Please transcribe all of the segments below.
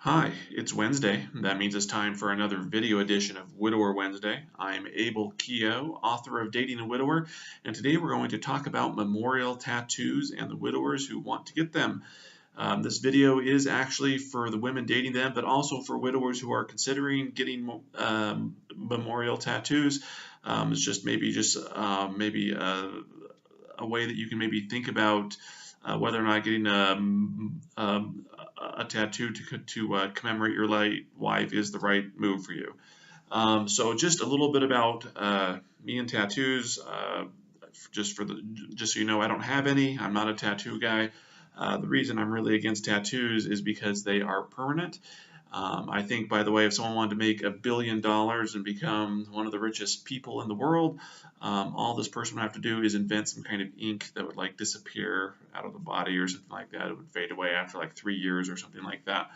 Hi, it's Wednesday. That means it's time for another video edition of Widower Wednesday. I'm Abel Keogh, author of Dating a Widower, and today we're going to talk about memorial tattoos and the widowers who want to get them. This video is actually for the women dating them, but also for widowers who are considering getting memorial tattoos. It's just maybe a way that you can maybe think about whether or not getting a tattoo to commemorate your late wife is the right move for you. So just a little bit about me and tattoos. Just so you know, I don't have any. I'm not a tattoo guy. The reason I'm really against tattoos is because they are permanent. I think, by the way, if someone wanted to make $1 billion and become one of the richest people in the world, all this person would have to do is invent some kind of ink that would like disappear out of the body or something like that. It would fade away after like 3 years or something like that.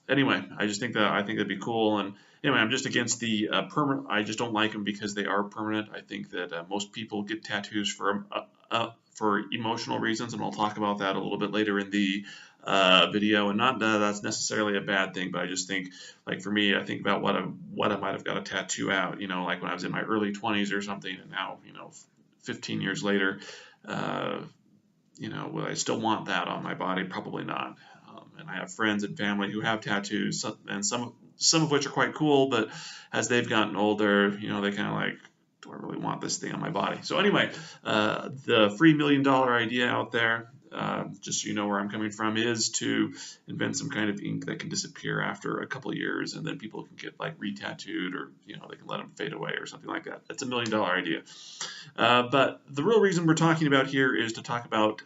Anyway, I think that'd be cool. And anyway, I'm just against the permanent. I just don't like them because they are permanent. I think that most people get tattoos for emotional reasons, and I'll talk about that a little bit later in the video. And not that's necessarily a bad thing, but I just think, like for me, I think about what I might have got a tattoo out, like when I was in my early 20s or something, and now, 15 years later, will I still want that on my body? Probably not. And I have friends and family who have tattoos, and some of which are quite cool, but as they've gotten older, they kind of like, do I really want this thing on my body? So anyway, the free $1 million idea out there, just so you know where I'm coming from, is to invent some kind of ink that can disappear after a couple of years, and then people can get like re-tattooed, or they can let them fade away or something like that. That's $1 million idea. But the real reason we're talking about here is to talk about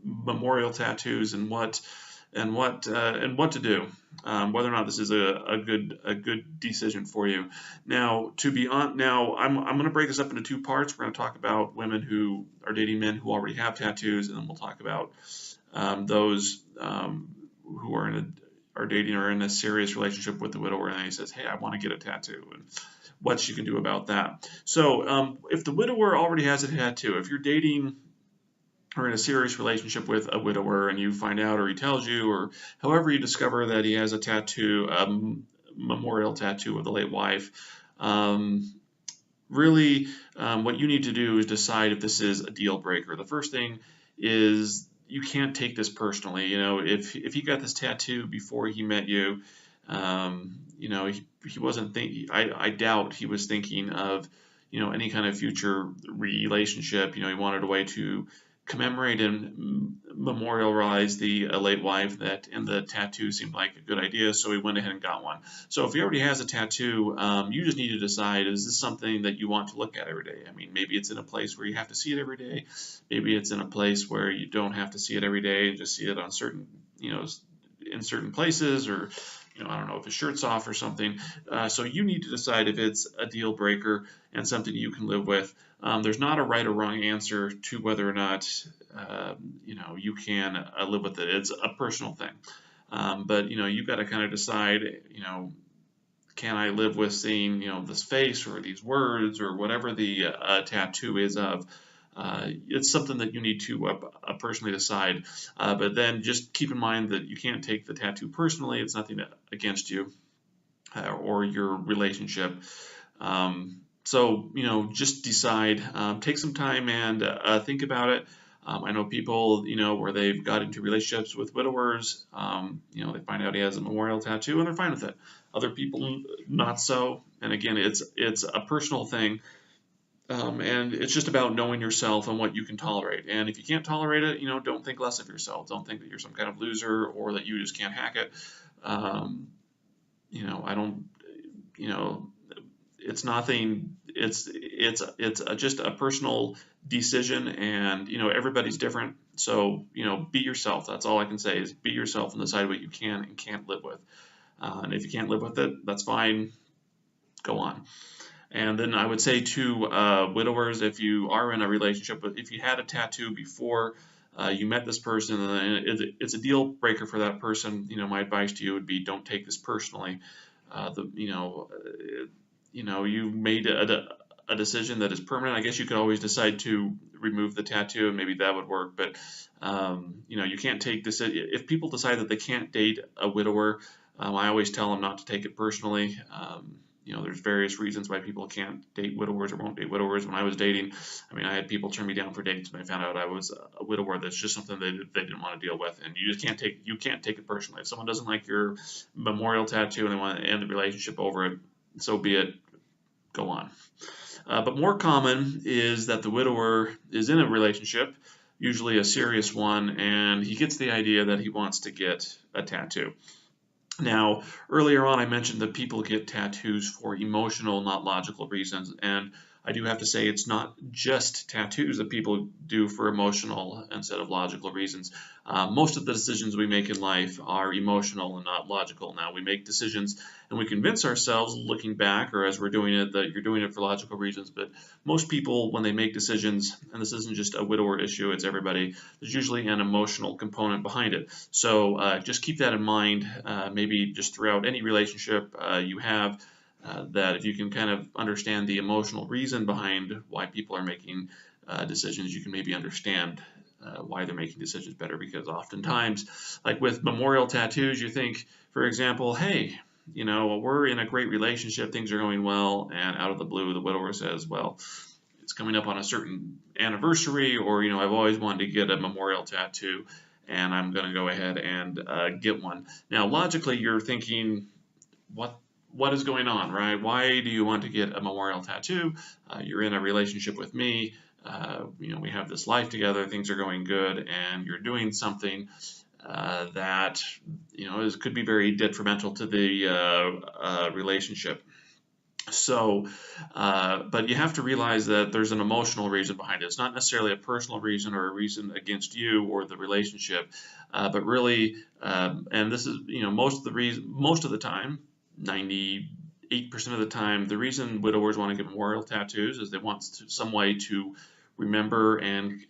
memorial tattoos and what to do, whether or not this is a good decision for you. Now, I'm going to break this up into two parts. We're going to talk about women who are dating men who already have tattoos, and then we'll talk about those who are dating or in a serious relationship with the widower, and he says, "Hey, I want to get a tattoo," and what you can do about that. So, if the widower already has a tattoo, if you're dating or in a serious relationship with a widower and you find out, or he tells you, or however you discover that he has a tattoo, memorial tattoo of the late wife, really what you need to do is decide if this is a deal breaker. The first thing is you can't take this personally. If he got this tattoo before he met you, he wasn't thinking. I doubt he was thinking of any kind of future relationship. He wanted a way to commemorate and memorialize the late wife, and the tattoo seemed like a good idea, so he went ahead and got one. So if he already has a tattoo, you just need to decide, is this something that you want to look at every day? I mean, maybe it's in a place where you have to see it every day. Maybe it's in a place where you don't have to see it every day and just see it on certain, in certain places, or I don't know, if his shirt's off or something. So you need to decide if it's a deal breaker and something you can live with. There's not a right or wrong answer to whether or not you can live with it. It's a personal thing. But you've got to kind of decide, can I live with seeing this face or these words or whatever the tattoo is of. It's something that you need to personally decide, but then just keep in mind that you can't take the tattoo personally. It's nothing against you or your relationship. So just decide, take some time and think about it. I know people, where they've got into relationships with widowers, they find out he has a memorial tattoo and they're fine with it. Other people, not so. And again, it's a personal thing. And it's just about knowing yourself and what you can tolerate. And if you can't tolerate it, don't think less of yourself. Don't think that you're some kind of loser or that you just can't hack it. I don't, it's nothing. It's just a personal decision, and everybody's different. So be yourself. That's all I can say, is be yourself and decide what you can and can't live with. And if you can't live with it, that's fine. Go on. And then I would say to widowers, if you are in a relationship, if you had a tattoo before you met this person, and it's a deal breaker for that person, my advice to you would be, don't take this personally. You made a a decision that is permanent. I guess you could always decide to remove the tattoo, and maybe that would work. But you can't take this. If people decide that they can't date a widower, I always tell them not to take it personally. There's various reasons why people can't date widowers or won't date widowers. When I was dating, I had people turn me down for dates when I found out I was a widower. That's just something they didn't want to deal with, and you just can't take it personally. If someone doesn't like your memorial tattoo and they want to end the relationship over it, so be it. Go on. But more common is that the widower is in a relationship, usually a serious one, and he gets the idea that he wants to get a tattoo. Now, earlier on, I mentioned that people get tattoos for emotional, not logical reasons, and I do have to say it's not just tattoos that people do for emotional instead of logical reasons. Most of the decisions we make in life are emotional and not logical. Now, we make decisions and we convince ourselves, looking back or as we're doing it, that you're doing it for logical reasons. But most people, when they make decisions, and this isn't just a widower issue, it's everybody, there's usually an emotional component behind it. So just keep that in mind, maybe just throughout any relationship you have. That if you can kind of understand the emotional reason behind why people are making decisions, you can maybe understand why they're making decisions better. Because oftentimes, like with memorial tattoos, you think, for example, hey, we're in a great relationship, things are going well, and out of the blue, the widower says, well, it's coming up on a certain anniversary, or, I've always wanted to get a memorial tattoo, and I'm going to go ahead and get one. Now, logically, you're thinking, what is going on, right? Why do you want to get a memorial tattoo? You're in a relationship with me. We have this life together. Things are going good, and you're doing something that could be very detrimental to the relationship. So, but you have to realize that there's an emotional reason behind it. It's not necessarily a personal reason or a reason against you or the relationship, but really, and this is most of the time. 98% of the time, the reason widowers want to get memorial tattoos is they want some way to remember and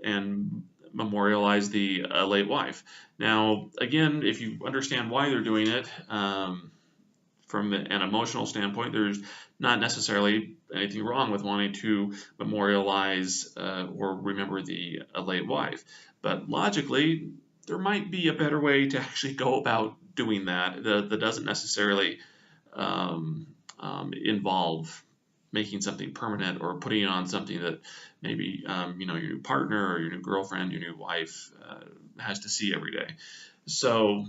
and memorialize the late wife. Now, again, if you understand why they're doing it from an emotional standpoint, there's not necessarily anything wrong with wanting to memorialize or remember the late wife. But logically, there might be a better way to actually go about doing that doesn't necessarily involve making something permanent or putting it on something that maybe your new partner or your new girlfriend, your new wife has to see every day. So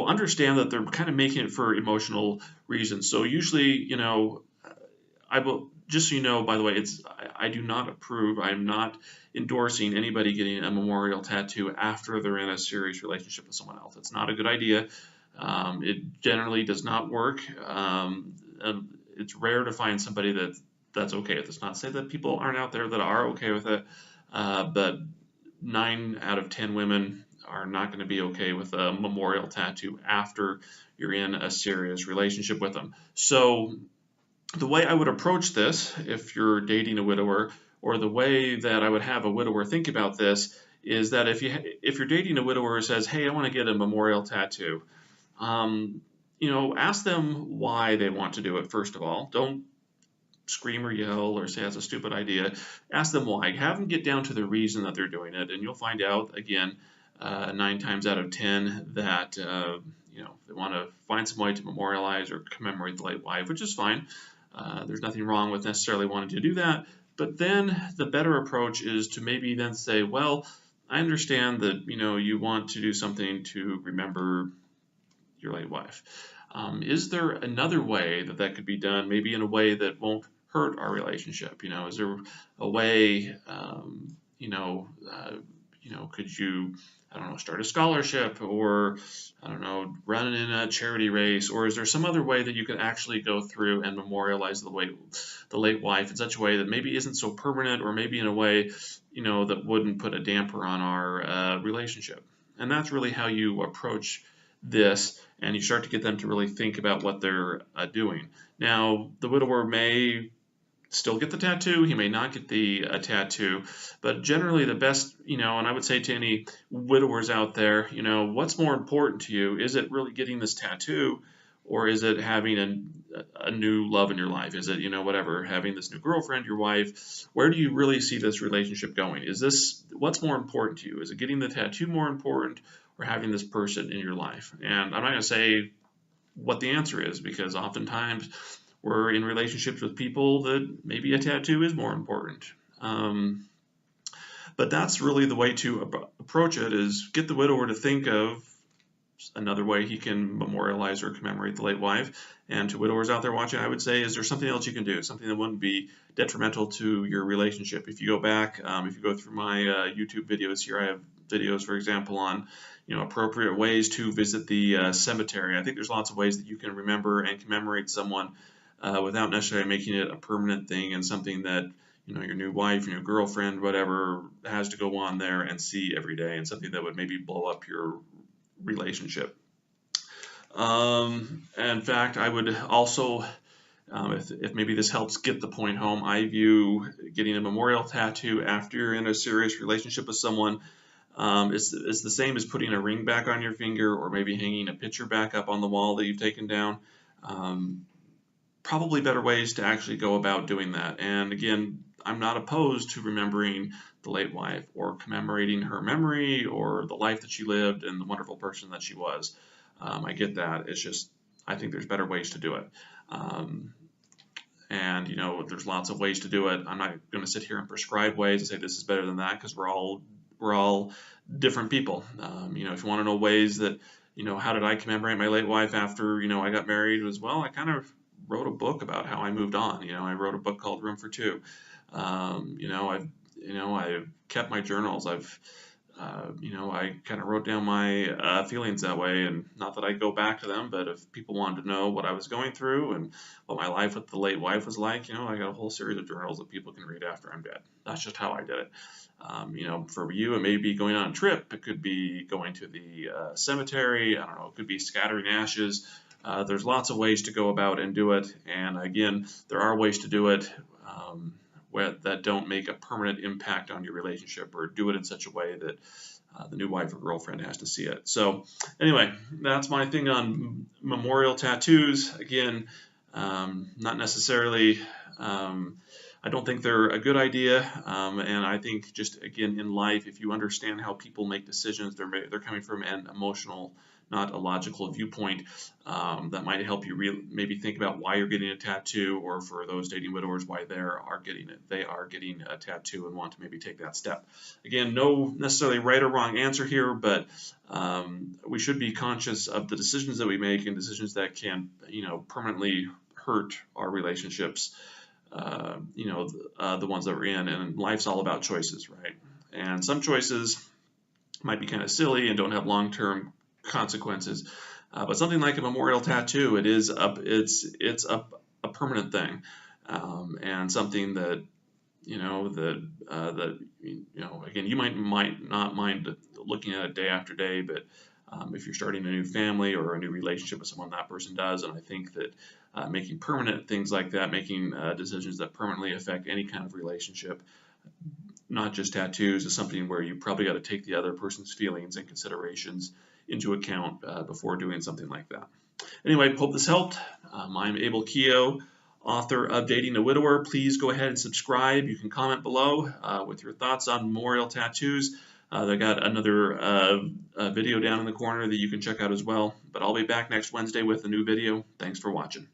understand that they're kind of making it for emotional reasons. So usually, I will, just so you know, by the way, I do not approve. I'm not endorsing anybody getting a memorial tattoo after they're in a serious relationship with someone else. It's not a good idea. It generally does not work. It's rare to find somebody that's okay with this. Not to say that people aren't out there that are okay with it, but 9 out of 10 women are not going to be okay with a memorial tattoo after you're in a serious relationship with them. So the way I would approach this, if you're dating a widower, or the way that I would have a widower think about this, is that if you're dating a widower who says, "Hey, I want to get a memorial tattoo," ask them why they want to do it. First of all, don't scream or yell or say that's a stupid idea. Ask them why. Have them get down to the reason that they're doing it, and you'll find out again, 9 times out of 10 that they want to find some way to memorialize or commemorate the late wife, which is fine. There's nothing wrong with necessarily wanting to do that. But then the better approach is to maybe then say, well, I understand that you want to do something to remember your late wife. Is there another way that could be done, maybe in a way that won't hurt our relationship? Is there a way, could you, I don't know, start a scholarship, or I don't know, run in a charity race, or is there some other way that you could actually go through and memorialize the late wife in such a way that maybe isn't so permanent, or maybe in a way, that wouldn't put a damper on our relationship? And that's really how you approach this, and you start to get them to really think about what they're doing. Now, the widower may still get the tattoo, he may not get the tattoo, but generally the best, and I would say to any widowers out there, what's more important to you? Is it really getting this tattoo, or is it having a new love in your life? Is it, whatever, having this new girlfriend, your wife? Where do you really see this relationship going? Is this, what's more important to you? Is it getting the tattoo more important, or having this person in your life? And I'm not going to say what the answer is, because oftentimes we're in relationships with people that maybe a tattoo is more important. But that's really the way to approach it, is get the widower to think of another way he can memorialize or commemorate the late wife. And to widowers out there watching, I would say, is there something else you can do, something that wouldn't be detrimental to your relationship? If you go back, if you go through my YouTube videos here, I have videos, for example, on appropriate ways to visit the cemetery. I think there's lots of ways that you can remember and commemorate someone without necessarily making it a permanent thing and something that your new wife, your girlfriend, whatever, has to go on there and see every day, and something that would maybe blow up your relationship. In fact, I would also, if maybe this helps get the point home, I view getting a memorial tattoo after you're in a serious relationship with someone, it's the same as putting a ring back on your finger, or maybe hanging a picture back up on the wall that you've taken down. Probably better ways to actually go about doing that. And again, I'm not opposed to remembering the late wife, or commemorating her memory, or the life that she lived and the wonderful person that she was. I get that. It's just, I think there's better ways to do it. And there's lots of ways to do it. I'm not going to sit here and prescribe ways and say this is better than that, because we're all different people. If you want to know ways that, how did I commemorate my late wife after I got married, as well, I kind of wrote a book about how I moved on. I wrote a book called Room for Two. I've kept my journals. I kind of wrote down my feelings that way, and not that I go back to them, but if people wanted to know what I was going through and what my life with the late wife was like, I got a whole series of journals that people can read after I'm dead. That's just how I did it. For you, it may be going on a trip. It could be going to the cemetery. I don't know. It could be scattering ashes. There's lots of ways to go about and do it. And again, there are ways to do it that don't make a permanent impact on your relationship, or do it in such a way that the new wife or girlfriend has to see it. So anyway, that's my thing on memorial tattoos. Again, not necessarily, I don't think they're a good idea. And I think, just again, in life, if you understand how people make decisions, they're coming from an emotional, not a logical viewpoint, that might help you maybe think about why you're getting a tattoo, or for those dating widowers, why they are getting a tattoo and want to maybe take that step. Again, no necessarily right or wrong answer here, but we should be conscious of the decisions that we make, and decisions that can permanently hurt our relationships, the ones that we're in. And life's all about choices, right? And some choices might be kind of silly and don't have long-term consequences, but something like a memorial tattoo, it's a permanent thing, and something that again, you might not mind looking at it day after day, but if you're starting a new family or a new relationship with someone, that person does. And I think that making permanent things like that, making decisions that permanently affect any kind of relationship, not just tattoos, is something where you probably got to take the other person's feelings and considerations into account before doing something like that. Anyway, hope this helped. I'm Abel Keogh, author of Dating a Widower. Please go ahead and subscribe. You can comment below with your thoughts on memorial tattoos. They got another video down in the corner that you can check out as well. But I'll be back next Wednesday with a new video. Thanks for watching.